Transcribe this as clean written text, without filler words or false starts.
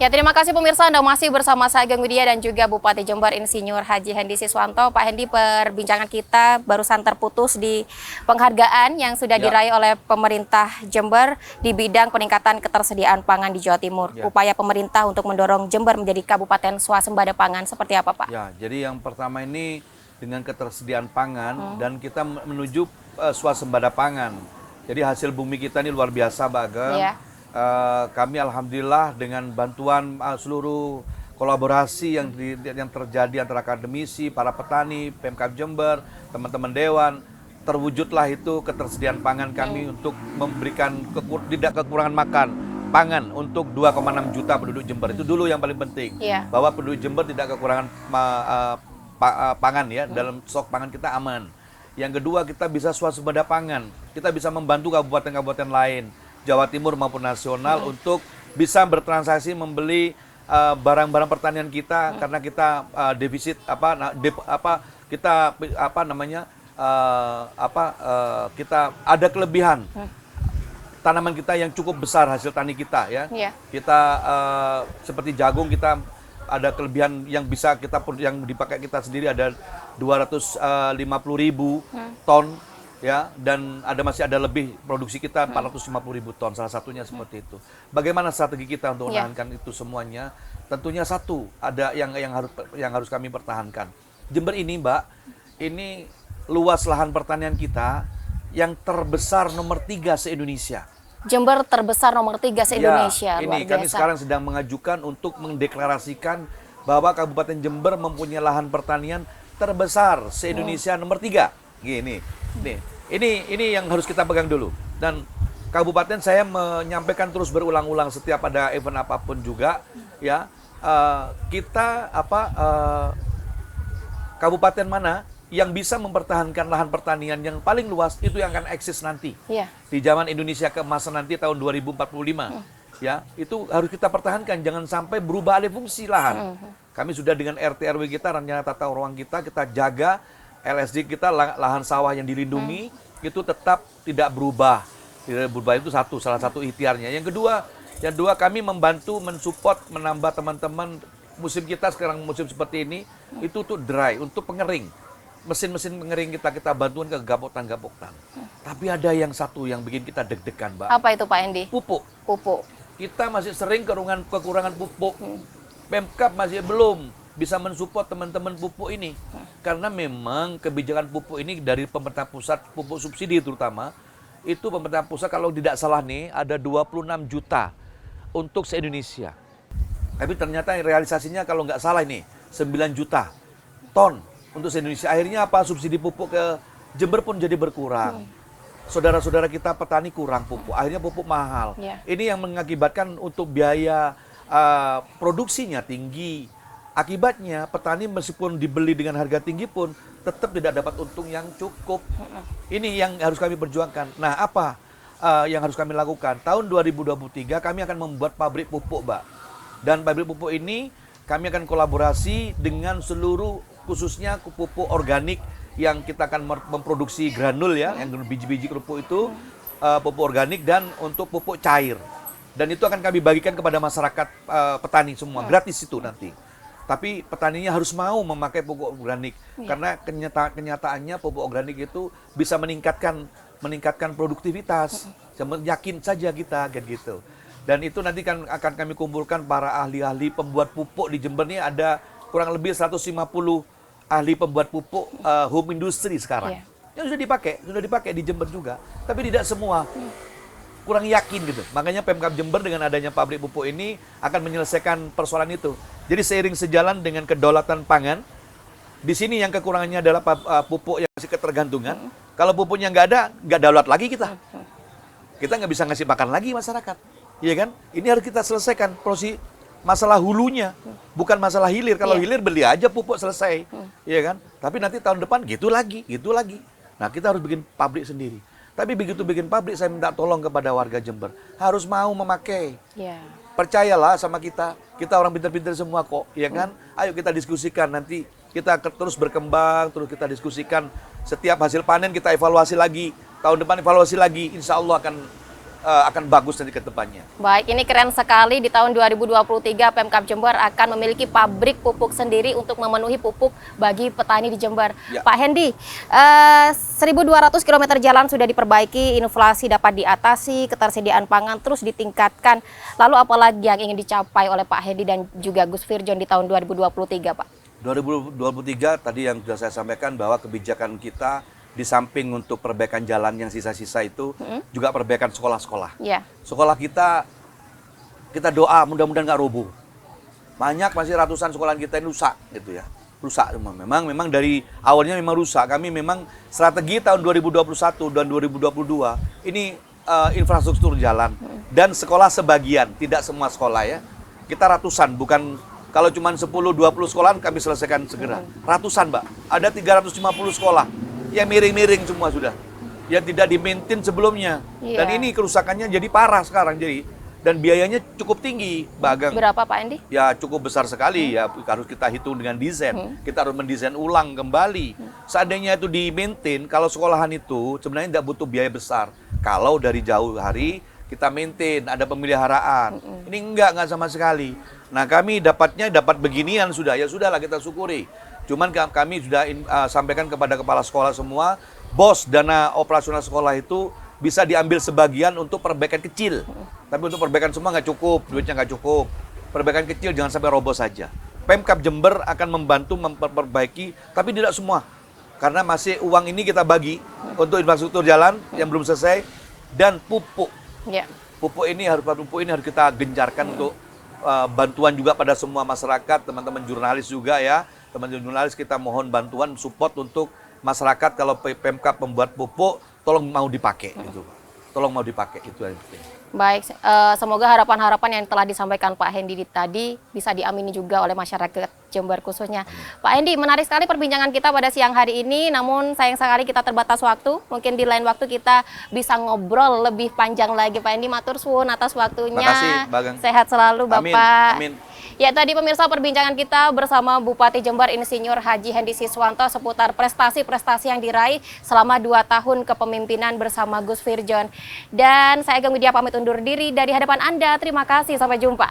Ya, terima kasih pemirsa, Anda masih bersama saya Gang Widya dan juga Bupati Jember Insinyur Haji Hendy Siswanto. Pak Hendy, perbincangan kita barusan terputus di penghargaan yang sudah diraih oleh pemerintah Jember di bidang peningkatan ketersediaan pangan di Jawa Timur. Upaya pemerintah untuk mendorong Jember menjadi kabupaten swasembada pangan seperti apa, Pak? Ya, jadi yang pertama ini dengan ketersediaan pangan dan kita menuju swasembada pangan. Jadi hasil bumi kita ini luar biasa, Mbak Ageng. Kami alhamdulillah dengan bantuan seluruh kolaborasi yang terjadi antara akademisi, para petani, Pemkab Jember, teman-teman dewan, terwujudlah itu ketersediaan pangan kami untuk memberikan tidak kekurangan pangan untuk 2,6 juta penduduk Jember. Itu dulu yang paling penting, bahwa penduduk Jember tidak kekurangan pangan ya, dalam stok pangan kita aman. Yang kedua, kita bisa swasembada pangan, kita bisa membantu kabupaten-kabupaten lain Jawa Timur maupun nasional untuk bisa bertransaksi membeli barang-barang pertanian kita karena kita defisit kita ada kelebihan tanaman kita yang cukup besar hasil tani kita ya. Kita seperti jagung kita ada kelebihan yang bisa yang dipakai kita sendiri ada 250.000 ton. Ya, dan masih ada lebih produksi kita 450.000 ton, salah satunya seperti itu. Bagaimana strategi kita untuk menahankan itu semuanya? Tentunya satu, ada yang harus kami pertahankan. Jember ini, Mbak, ini luas lahan pertanian kita yang terbesar nomor 3 se-Indonesia. Jember terbesar nomor 3 se-Indonesia. Ya, ini kami sekarang sedang mengajukan untuk mendeklarasikan bahwa Kabupaten Jember mempunyai lahan pertanian terbesar se-Indonesia nomor 3. Gini. Ini yang harus kita pegang dulu. Dan kabupaten saya menyampaikan terus berulang-ulang setiap ada event apapun juga, ya kabupaten mana yang bisa mempertahankan lahan pertanian yang paling luas itu yang akan eksis nanti di zaman Indonesia keemasan nanti tahun 2045. Ya, itu harus kita pertahankan, jangan sampai berubah alih fungsi lahan. Kami sudah dengan RT RW kita, rencana tata ruang kita jaga. LSD kita, lahan sawah yang dilindungi, itu tetap tidak berubah. Tidak berubah itu salah satu ikhtiarnya. Yang kedua kami membantu, mensupport, menambah teman-teman. Musim kita sekarang musim seperti ini, itu tuh dry, untuk pengering. Mesin-mesin pengering kita bantuan ke gapoktan. Tapi ada yang satu yang bikin kita deg-degan, Mbak. Apa itu, Pak Hendy? Pupuk. Kita masih sering kekurangan pupuk. Pemkab masih belum bisa mensupport teman-teman pupuk ini. Karena memang kebijakan pupuk ini dari pemerintah pusat, pupuk subsidi terutama, itu pemerintah pusat kalau tidak salah nih, ada 26 juta untuk se-Indonesia. Tapi ternyata realisasinya kalau nggak salah ini, 9 juta ton untuk se-Indonesia. Akhirnya apa? Subsidi pupuk ke Jember pun jadi berkurang. Saudara-saudara kita petani kurang pupuk, akhirnya pupuk mahal. Ini yang mengakibatkan untuk biaya produksinya tinggi. Akibatnya petani meskipun dibeli dengan harga tinggi pun tetap tidak dapat untung yang cukup. Ini yang harus kami perjuangkan. Nah, apa yang harus kami lakukan? Tahun 2023 kami akan membuat pabrik pupuk, Mbak. Dan pabrik pupuk ini kami akan kolaborasi dengan seluruh, khususnya pupuk organik yang kita akan memproduksi granul ya, yang biji-biji kerupuk itu, pupuk organik dan untuk pupuk cair. Dan itu akan kami bagikan kepada masyarakat petani semua, gratis itu nanti. Tapi petaninya harus mau memakai pupuk organik karena kenyataannya pupuk organik itu bisa meningkatkan produktivitas. Yakin saja kita kayak gitu. Dan itu nanti akan kami kumpulkan para ahli-ahli pembuat pupuk di Jember ini, ada kurang lebih 150 ahli pembuat pupuk home industry sekarang. Yang sudah dipakai di Jember juga, tapi tidak semua. Kurang yakin gitu. Makanya Pemkab Jember dengan adanya pabrik pupuk ini akan menyelesaikan persoalan itu. Jadi seiring sejalan dengan kedaulatan pangan, di sini yang kekurangannya adalah pupuk yang masih ketergantungan. Kalau pupuknya nggak daulat lagi kita. Kita nggak bisa ngasih makan lagi masyarakat. Iya kan? Ini harus kita selesaikan masalah hulunya, bukan masalah hilir. Kalau hilir beli aja pupuk selesai. Iya kan? Tapi nanti tahun depan gitu lagi. Nah, kita harus bikin pabrik sendiri. Tapi begitu bikin pabrik, saya minta tolong kepada warga Jember. Harus mau memakai. Percayalah sama kita orang pintar-pintar semua kok, ya kan? Ayo kita diskusikan, nanti kita terus berkembang, terus kita diskusikan. Setiap hasil panen kita evaluasi lagi. Tahun depan evaluasi lagi, insya Allah akan akan bagus nanti ke depannya. Baik, ini keren sekali. Di tahun 2023 Pemkab Jember akan memiliki pabrik pupuk sendiri untuk memenuhi pupuk bagi petani di Jember. Ya. Pak Hendi, 1.200 km jalan sudah diperbaiki, inflasi dapat diatasi, ketersediaan pangan terus ditingkatkan. Lalu apalagi yang ingin dicapai oleh Pak Hendi dan juga Gus Firjon di tahun 2023, Pak? 2023 tadi yang sudah saya sampaikan bahwa kebijakan kita di samping untuk perbaikan jalan yang sisa-sisa itu, juga perbaikan sekolah-sekolah. Ya. Sekolah kita doa mudah-mudahan nggak roboh. Banyak masih ratusan sekolah kita yang rusak gitu ya. Rusak memang dari awalnya memang rusak. Kami memang strategi tahun 2021 dan 2022 ini infrastruktur jalan dan sekolah sebagian, tidak semua sekolah ya. Kita ratusan, bukan kalau cuma 10-20 sekolah kami selesaikan segera. Ratusan, Mbak. Ada 350 sekolah. Ya miring-miring semua sudah, yang tidak di-maintain sebelumnya. Iya. Dan ini kerusakannya jadi parah sekarang dan biayanya cukup tinggi, Bagang. Berapa, Pak Hendi? Ya cukup besar sekali ya, harus kita hitung dengan desain. Kita harus mendesain ulang kembali. Seandainya itu di-maintain, kalau sekolahan itu sebenarnya tidak butuh biaya besar. Kalau dari jauh hari kita maintain, ada pemeliharaan. Ini enggak sama sekali. Nah kami dapat beginian sudah, ya sudahlah kita syukuri. Cuman kami sudah sampaikan kepada kepala sekolah semua, bos dana operasional sekolah itu bisa diambil sebagian untuk perbaikan kecil. Tapi untuk perbaikan semua nggak cukup, duitnya nggak cukup. Perbaikan kecil jangan sampai roboh saja. Pemkab Jember akan membantu memperbaiki, tapi tidak semua. Karena masih uang ini kita bagi untuk infrastruktur jalan yang belum selesai dan pupuk. Ya. Pupuk ini harus kita gencarkan untuk bantuan juga pada semua masyarakat, teman-teman jurnalis juga ya. Teman-teman jurnalis kita mohon bantuan support untuk masyarakat kalau Pemkab membuat pupuk tolong mau dipakai gitu. Tolong mau dipakai itu yang penting. Baik, semoga harapan-harapan yang telah disampaikan Pak Hendi tadi bisa diamini juga oleh masyarakat Jember khususnya. Pak Hendi, menarik sekali perbincangan kita pada siang hari ini, namun sayang sekali kita terbatas waktu. Mungkin di lain waktu kita bisa ngobrol lebih panjang lagi. Pak Hendi, matur suwun atas waktunya. Makasih, Bagang. Sehat selalu, Bapak. Amin. Ya, tadi pemirsa perbincangan kita bersama Bupati Jember Insinyur Haji Hendi Siswanto seputar prestasi-prestasi yang diraih selama 2 tahun kepemimpinan bersama Gus Firjon. Dan saya Ageng Widya pamit undur diri dari hadapan Anda. Terima kasih, sampai jumpa.